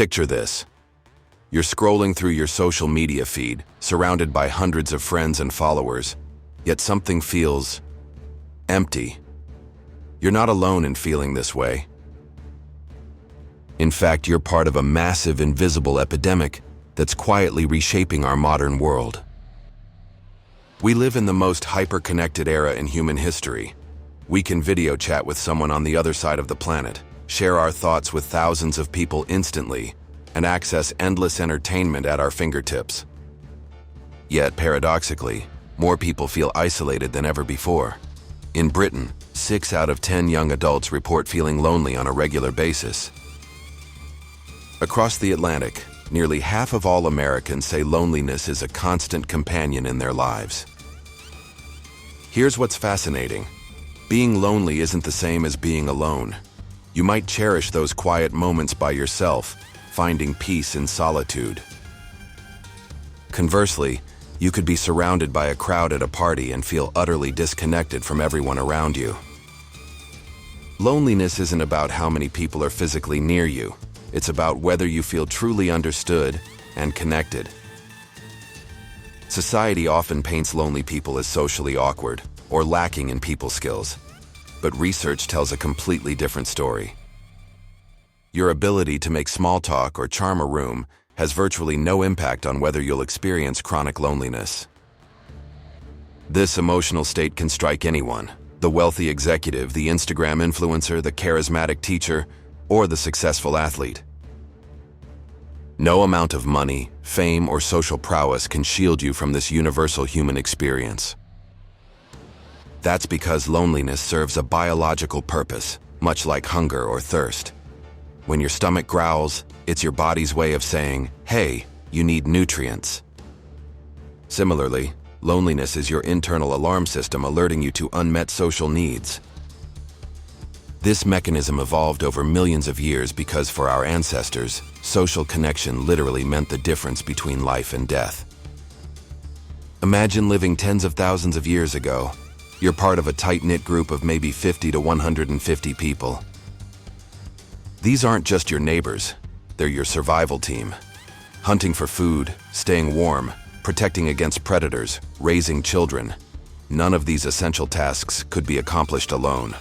Picture this. You're scrolling through your social media feed, surrounded by hundreds of friends and followers, yet something feels empty. You're not alone in feeling this way. In fact, you're part of a massive invisible epidemic that's quietly reshaping our modern world. We live in the most hyper-connected era in human history. We can video chat with someone on the other side of the planet, share our thoughts with thousands of people instantly, and access endless entertainment at our fingertips. Yet, paradoxically, more people feel isolated than ever before. In Britain, 6 out of 10 young adults report feeling lonely on a regular basis. Across the Atlantic, nearly half of all Americans say loneliness is a constant companion in their lives. Here's what's fascinating. Being lonely isn't the same as being alone. You might cherish those quiet moments by yourself, finding peace in solitude. Conversely, you could be surrounded by a crowd at a party and feel utterly disconnected from everyone around you. Loneliness isn't about how many people are physically near you. It's about whether you feel truly understood and connected. Society often paints lonely people as socially awkward or lacking in people skills, but research tells a completely different story. Your ability to make small talk or charm a room has virtually no impact on whether you'll experience chronic loneliness. This emotional state can strike anyone: the wealthy executive, the Instagram influencer, the charismatic teacher, or the successful athlete. No amount of money, fame, or social prowess can shield you from this universal human experience. That's because loneliness serves a biological purpose, much like hunger or thirst. When your stomach growls, it's your body's way of saying, "Hey, you need nutrients." Similarly, loneliness is your internal alarm system alerting you to unmet social needs. This mechanism evolved over millions of years because for our ancestors, social connection literally meant the difference between life and death. Imagine living tens of thousands of years ago. You're part of a tight-knit group of maybe 50 to 150 people. These aren't just your neighbors, they're your survival team. Hunting for food, staying warm, protecting against predators, raising children. None of these essential tasks could be accomplished alone.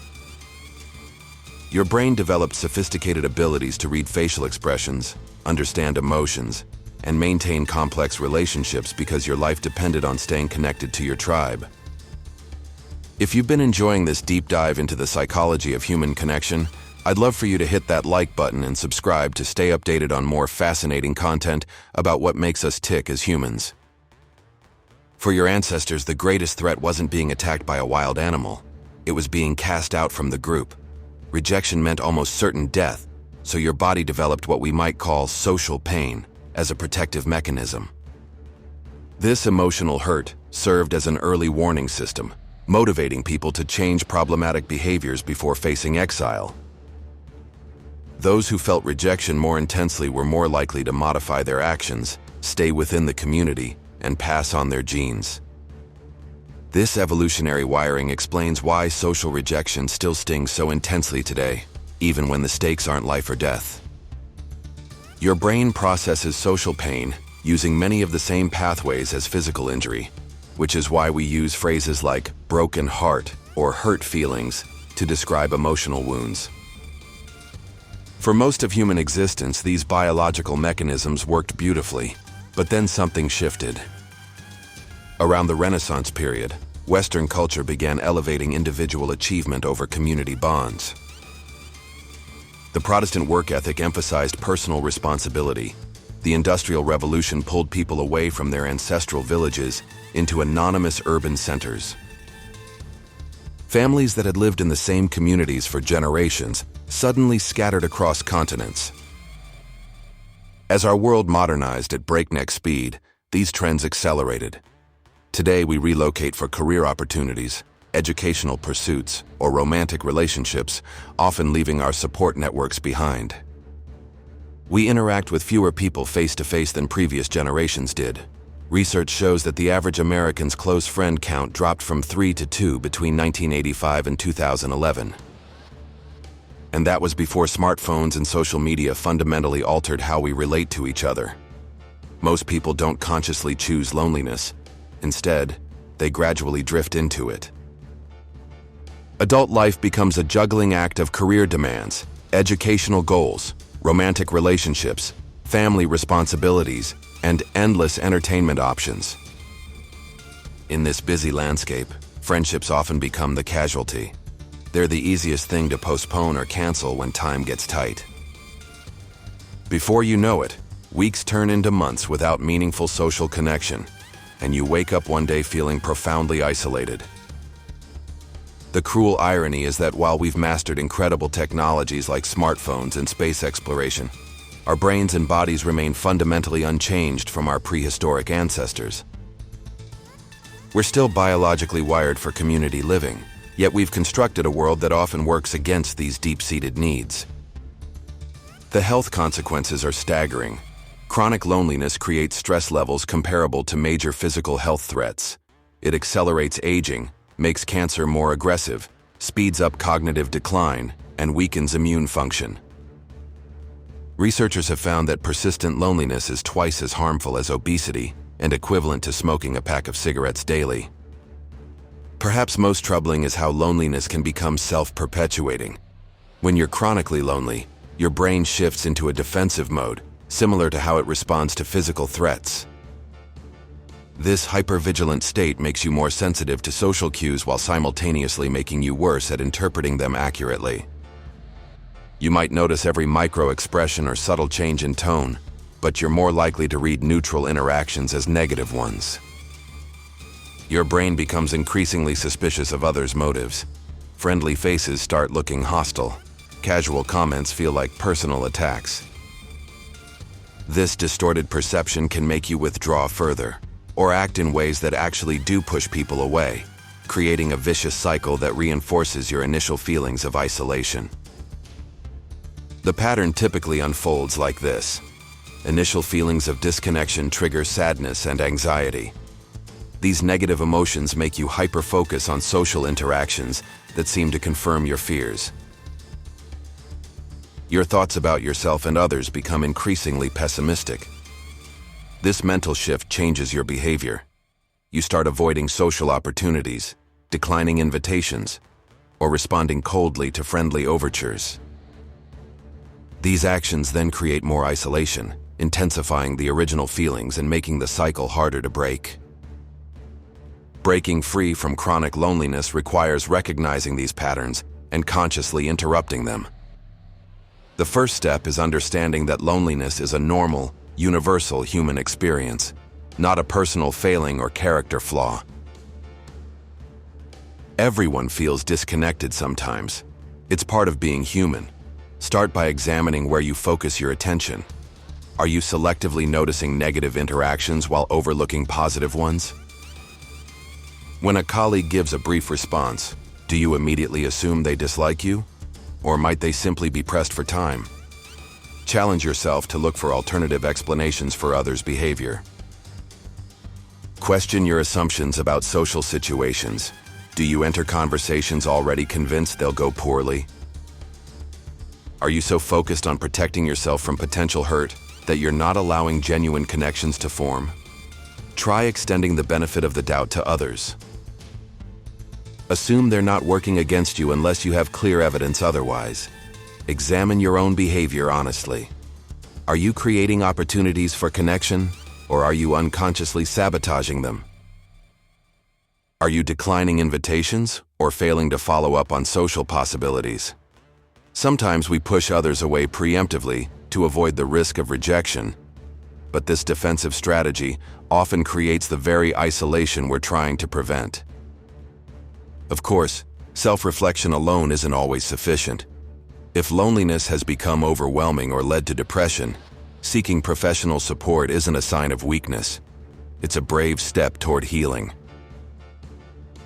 Your brain developed sophisticated abilities to read facial expressions, understand emotions, and maintain complex relationships because your life depended on staying connected to your tribe. If you've been enjoying this deep dive into the psychology of human connection, I'd love for you to hit that like button and subscribe to stay updated on more fascinating content about what makes us tick as humans. For your ancestors, the greatest threat wasn't being attacked by a wild animal. It was being cast out from the group. Rejection meant almost certain death, so your body developed what we might call social pain as a protective mechanism. This emotional hurt served as an early warning system, motivating people to change problematic behaviors before facing exile. Those who felt rejection more intensely were more likely to modify their actions, stay within the community, and pass on their genes. This evolutionary wiring explains why social rejection still stings so intensely today, even when the stakes aren't life or death. Your brain processes social pain using many of the same pathways as physical injury, which is why we use phrases like broken heart or hurt feelings to describe emotional wounds. For most of human existence, these biological mechanisms worked beautifully, but then something shifted. Around the Renaissance period, Western culture began elevating individual achievement over community bonds. The Protestant work ethic emphasized personal responsibility. The Industrial Revolution pulled people away from their ancestral villages into anonymous urban centers. Families that had lived in the same communities for generations suddenly scattered across continents. As our world modernized at breakneck speed, these trends accelerated. Today, we relocate for career opportunities, educational pursuits, or romantic relationships, often leaving our support networks behind. We interact with fewer people face-to-face than previous generations did. Research shows that the average American's close friend count dropped from 3 to 2 between 1985 and 2011. And that was before smartphones and social media fundamentally altered how we relate to each other. Most people don't consciously choose loneliness. Instead, they gradually drift into it. Adult life becomes a juggling act of career demands, educational goals, romantic relationships, family responsibilities, and endless entertainment options. In this busy landscape, friendships often become the casualty. They're the easiest thing to postpone or cancel when time gets tight. Before you know it, weeks turn into months without meaningful social connection, and you wake up one day feeling profoundly isolated. The cruel irony is that while we've mastered incredible technologies like smartphones and space exploration, our brains and bodies remain fundamentally unchanged from our prehistoric ancestors. We're still biologically wired for community living, yet we've constructed a world that often works against these deep-seated needs. The health consequences are staggering. Chronic loneliness creates stress levels comparable to major physical health threats. It accelerates aging, makes cancer more aggressive, speeds up cognitive decline, and weakens immune function. Researchers have found that persistent loneliness is twice as harmful as obesity and equivalent to smoking a pack of cigarettes daily. Perhaps most troubling is how loneliness can become self-perpetuating. When you're chronically lonely, your brain shifts into a defensive mode, similar to how it responds to physical threats. This hypervigilant state makes you more sensitive to social cues while simultaneously making you worse at interpreting them accurately. You might notice every micro-expression or subtle change in tone, but you're more likely to read neutral interactions as negative ones. Your brain becomes increasingly suspicious of others' motives. Friendly faces start looking hostile. Casual comments feel like personal attacks. This distorted perception can make you withdraw further, or act in ways that actually do push people away, creating a vicious cycle that reinforces your initial feelings of isolation. The pattern typically unfolds like this. Initial feelings of disconnection trigger sadness and anxiety. These negative emotions make you hyper-focus on social interactions that seem to confirm your fears. Your thoughts about yourself and others become increasingly pessimistic. This mental shift changes your behavior. You start avoiding social opportunities, declining invitations, or responding coldly to friendly overtures. These actions then create more isolation, intensifying the original feelings and making the cycle harder to break. Breaking free from chronic loneliness requires recognizing these patterns and consciously interrupting them. The first step is understanding that loneliness is a normal, universal human experience, not a personal failing or character flaw. Everyone feels disconnected sometimes. It's part of being human. Start by examining where you focus your attention. Are you selectively noticing negative interactions while overlooking positive ones? When a colleague gives a brief response, do you immediately assume they dislike you? Or might they simply be pressed for time? Challenge yourself to look for alternative explanations for others' behavior. Question your assumptions about social situations. Do you enter conversations already convinced they'll go poorly? Are you so focused on protecting yourself from potential hurt that you're not allowing genuine connections to form? Try extending the benefit of the doubt to others. Assume they're not working against you unless you have clear evidence otherwise. Examine your own behavior honestly. Are you creating opportunities for connection, or are you unconsciously sabotaging them? Are you declining invitations or failing to follow up on social possibilities? Sometimes we push others away preemptively to avoid the risk of rejection, but this defensive strategy often creates the very isolation we're trying to prevent. Of course, self-reflection alone isn't always sufficient. If loneliness has become overwhelming or led to depression, seeking professional support isn't a sign of weakness. It's a brave step toward healing.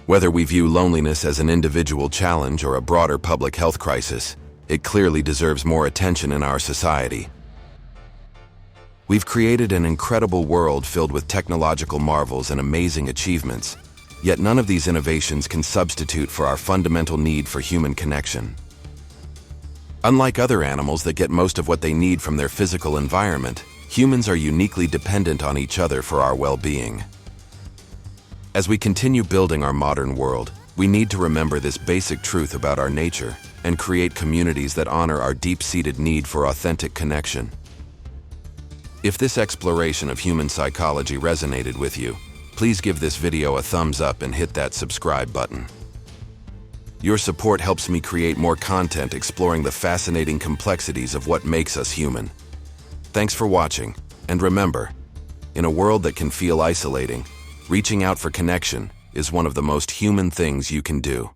Whether we view loneliness as an individual challenge or a broader public health crisis, it clearly deserves more attention in our society. We've created an incredible world filled with technological marvels and amazing achievements, yet none of these innovations can substitute for our fundamental need for human connection. Unlike other animals that get most of what they need from their physical environment, humans are uniquely dependent on each other for our well-being. As we continue building our modern world, we need to remember this basic truth about our nature and create communities that honor our deep-seated need for authentic connection. If this exploration of human psychology resonated with you, please give this video a thumbs up and hit that subscribe button. Your support helps me create more content exploring the fascinating complexities of what makes us human. Thanks for watching, and remember, in a world that can feel isolating, reaching out for connection is one of the most human things you can do.